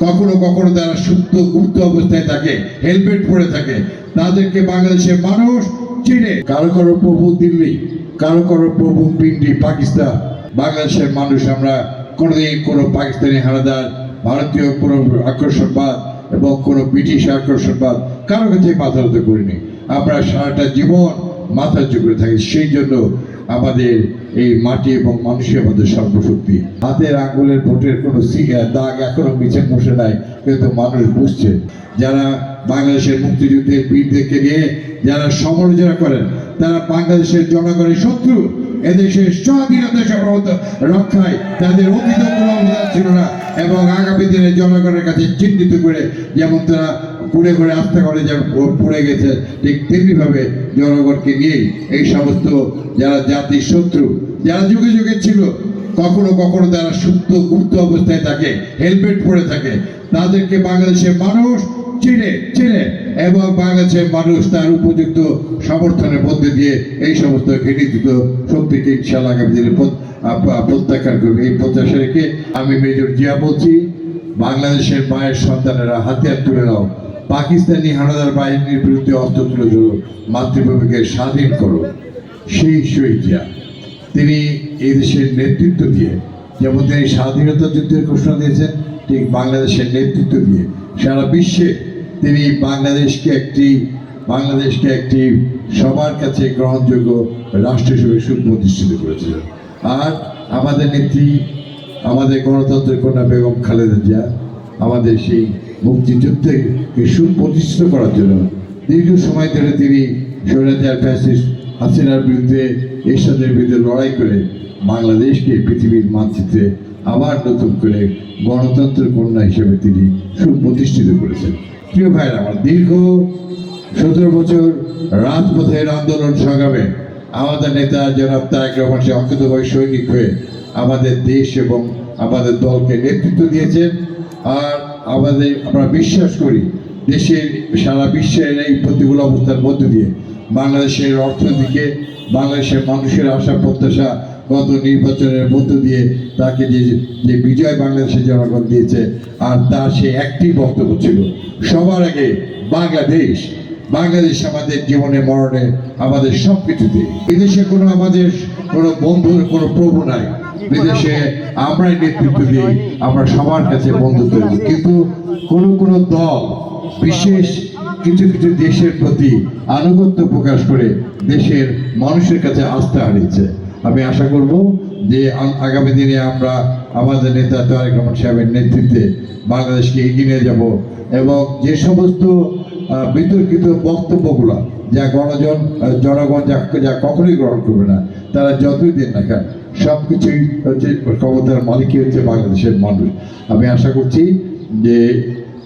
কখনো কখনো তারা সুপ্ত গুপ্ত অবস্থায় থাকে, হেলমেট পরে থাকে, তাদেরকে বাংলাদেশের মানুষ চিনে। কারো কারো প্রভু দিল্লি, কারো কারো প্রভু পিন্ডি পাকিস্তান। বাংলাদেশের মানুষ আমরা কোনোদিন কোনো পাকিস্তানি হানাদার, ভারতীয় কোনো আকর্ষণবাদ এবং কোনো ব্রিটিশ আকর্ষণবাদ কারো কাছে মাথা নত করিনি। আমরা সারাটা জীবন মাথা উঁচু করে থাকি। সেই জন্য আমাদের এই মাটি এবং মানুষই আমাদের সর্বশক্তি। হাতের আঙ্গুলের ভোটের কোনো দাগ এখনো মিছে বসে নাই, কিন্তু মানুষ বুঝছে। যারা বাংলাদেশের মুক্তিযুদ্ধের বীরদেরকে নিয়ে যারা সমালোচনা করেন, তারা বাংলাদেশের জনগণের শত্রু। এদেশের স্বাধীনতা সার্বভৌমত্ব রক্ষায় তাদের অতীত কোনো অবদান ছিল না, এবং আগামী দিনে জনগণের কাছে চিহ্নিত করে, যেমন তারা পুড়ে করে আস্থা করে যেমন পড়ে গেছে, ঠিক তেমনিভাবে জনগণকে নিয়েই এই সমস্ত যারা জাতির শত্রু, যারা যুগে যুগে ছিল, কখনো কখনো তারা সুপ্ত গুপ্ত অবস্থায় থাকে, হেলমেট পরে থাকে, তাদেরকে বাংলাদেশের মানুষ চিনে এবং বাংলাদেশের মানুষ তার উপযুক্ত সমর্থনের মধ্যে দিয়ে এই সমস্ত ঘৃণিত শক্তিকে ইনশাআল্লাহ আগামী দিনে প্রত্যাখ্যান করবে। এই প্রত্যাশা রেখে আমি মেজর জিয়া বলছি, বাংলাদেশের মায়ের সন্তানেরা হাতিয়ার তুলে নাও, পাকিস্তানি হানাদার বাহিনীর বিরুদ্ধে অস্ত্র তুলে ধরো, মাতৃভূমিকে স্বাধীন করো। সেই শহীদ জিয়া, তিনি এই দেশের নেতৃত্ব দিয়ে, যেমন তিনি স্বাধীনতা যুদ্ধের ঘোষণা দিয়েছেন, ঠিক বাংলাদেশের নেতৃত্ব দিয়ে সারা বিশ্বে তিনি বাংলাদেশকে একটি সবার কাছে গ্রহণযোগ্য রাষ্ট্র হিসেবে সুপ্রতিষ্ঠিত করেছিলেন। আর আমাদের নেত্রী, আমাদের গণতন্ত্রের কন্যা বেগম খালেদা জিয়া আমাদের সেই মুক্তিযুদ্ধকে সুপ্রতিষ্ঠিত করার জন্য দীর্ঘ সময় ধরে তিনি স্বৈরাচার ফ্যাসিস্ট হাসিনার বিরুদ্ধে, এরশাদের বিরুদ্ধে লড়াই করে বাংলাদেশকে পৃথিবীর মানচিত্রে আবার নতুন করে গণতন্ত্রের কন্যা হিসেবে তিনি সুপ্রতিষ্ঠিত করেছেন। প্রিয় ভাইয়েরা আমার, দীর্ঘ 17 বছর রাজপথের আন্দোলন সংগ্রামে আমাদের নেতা জনাব তারেক রহমান অঙ্কিতভাবে সৈনিক হয়ে আমাদের দেশ এবং আমাদের দলকে নেতৃত্ব দিয়েছেন। আর আমরা বিশ্বাস করি, দেশের সারা বিশ্বের এই প্রতিকূল অবস্থার মধ্য দিয়ে বাংলাদেশের অর্থনীতিকে, বাংলাদেশের মানুষের আশা প্রত্যাশা গত নির্বাচনের মধ্য দিয়ে তাকে যে বিজয় বাংলাদেশের জনগণ দিয়েছে, আর তার সে একটি বক্তব্য ছিল, সবার আগে বাংলাদেশ আমাদের জীবনে মরণে আমাদের সব কিছুতে। বিদেশে আমাদের কোনো বন্ধুর কোনো প্রভু নাই, বিদেশে আমরাই নেতৃত্ব দিই, আমরা সবার কাছে বন্ধুত্ব দিই। কিন্তু কোনো দল বিশেষ কিছু দেশের প্রতি আনুগত্য প্রকাশ করে দেশের মানুষের কাছে আস্থা হারিয়েছে। আমি আশা করব যে আগামী দিনে আমরা আমাদের নেতা তারেক রহমান সাহেবের নেতৃত্বে বাংলাদেশকে এগিয়ে নিয়ে যাব, এবং যে সমস্ত বিতর্কিত বক্তব্যগুলো যা জনগণ যা কখনোই গ্রহণ করবে না, তারা যতই দিন না কেন, সব কিছুই হচ্ছে ক্ষমতার মালিকই হচ্ছে বাংলাদেশের মানুষ। আমি আশা করছি যে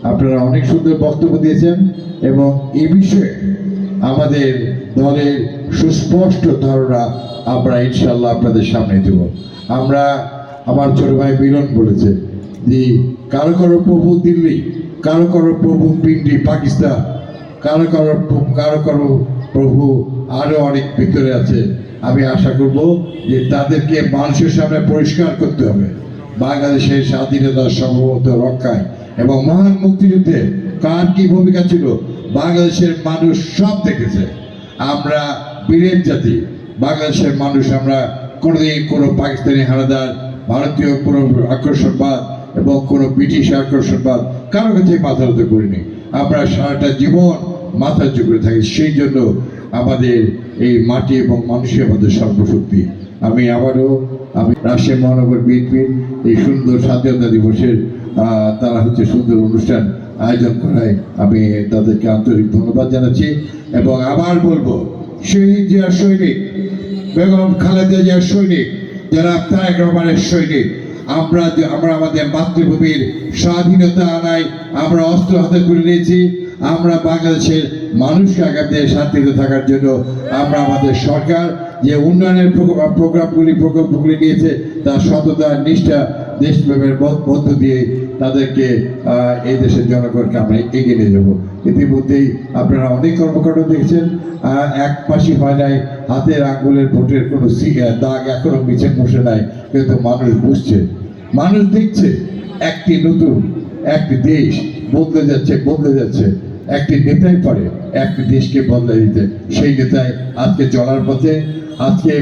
আপনারা অনেক সুন্দর বক্তব্য দিয়েছেন, এবং এই বিষয়ে আমাদের দলের সুস্পষ্ট ধারণা আমরা ইনশাল্লাহ আপনাদের সামনে দেব। আমার ছোট ভাই মিলন বলেছে যে কারো কারো প্রভু দিল্লি, কারো কারো প্রভু পিন্ডি পাকিস্তান, কারো কারো প্রভু আরো অনেক ভিতরে আছে। আমি আশা করব যে তাদেরকে মানুষের সামনে পরিষ্কার করতে হবে। বাংলাদেশের স্বাধীনতার সার্বভৌমত্ব রক্ষায় এবং মহান মুক্তিযুদ্ধে কার কি ভূমিকা ছিল বাংলাদেশের মানুষ সব দেখেছে। আমরা বীরের জাতি, বাংলাদেশের মানুষ আমরা কোনোদিন কোনো পাকিস্তানি হানাদার, ভারতীয় কোনো আকর্ষণবাদ এবং কোনো ব্রিটিশ আকর্ষণবাদ কারো কাছে মাথা নত করিনি। আমরা সারাটা জীবন মাথা উঁচু করে থাকি। সেই জন্য আমাদের এই মাটি এবং মানুষই আমাদের সর্বশক্তি। আমি রাজশাহী মহানগর বিএনপির এই সুন্দর স্বাধীনতা দিবসের তারা সুন্দর অনুষ্ঠান আয়োজন করায় আমি তাদেরকে আন্তরিক ধন্যবাদ জানাচ্ছি। এবং আবার বলবো, শহীদ জিয়ার সৈনিক, বেগম খালেদা জিয়ার সৈনিক, যারা তারেক রহমানের সৈনিক, আমরা আমাদের মাতৃভূমির স্বাধীনতা আনায় আমরা অস্ত্র হাতে তুলে নিয়েছি। আমরা বাংলাদেশের মানুষকে আগামী দিনে শান্তিতে থাকার জন্য আমরা আমাদের সরকার যে উন্নয়নের প্রকল্পগুলি নিয়েছে তার সততা, নিষ্ঠা, দেশপ্রেমের মধ্য দিয়ে তাদেরকে এই দেশের জনগণকে আমরা এগিয়ে নিয়ে যাবো। ইতিমধ্যেই আপনারা অনেক কর্মকাণ্ড দেখছেন, এক মাসই হয় নাই, হাতের আঙ্গুলের ভোটের কোনো দাগ এখনো মিছে বসে নাই, কিন্তু মানুষ বুঝছে, মানুষ দেখছে একটি নতুন একটি দেশ বদলে যাচ্ছে একটি নেতাই পারে একটি দেশকে বদলে দিতে। সেই নেতাই আজকে চলার পথে, আজকে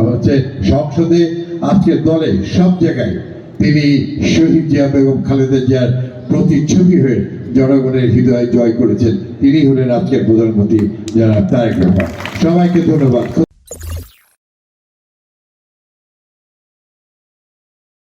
হচ্ছে সংসদে, আজকে দলে, সব জায়গায় তিনি শহীদ জিয়া বেগম খালেদা জিয়ার প্রতিচ্ছবি হয়ে জনগণের হৃদয় জয় করেছেন। তিনি হলেন আজকের প্রধানমন্ত্রী জনাব তারেক রহমান। সবাইকে ধন্যবাদ।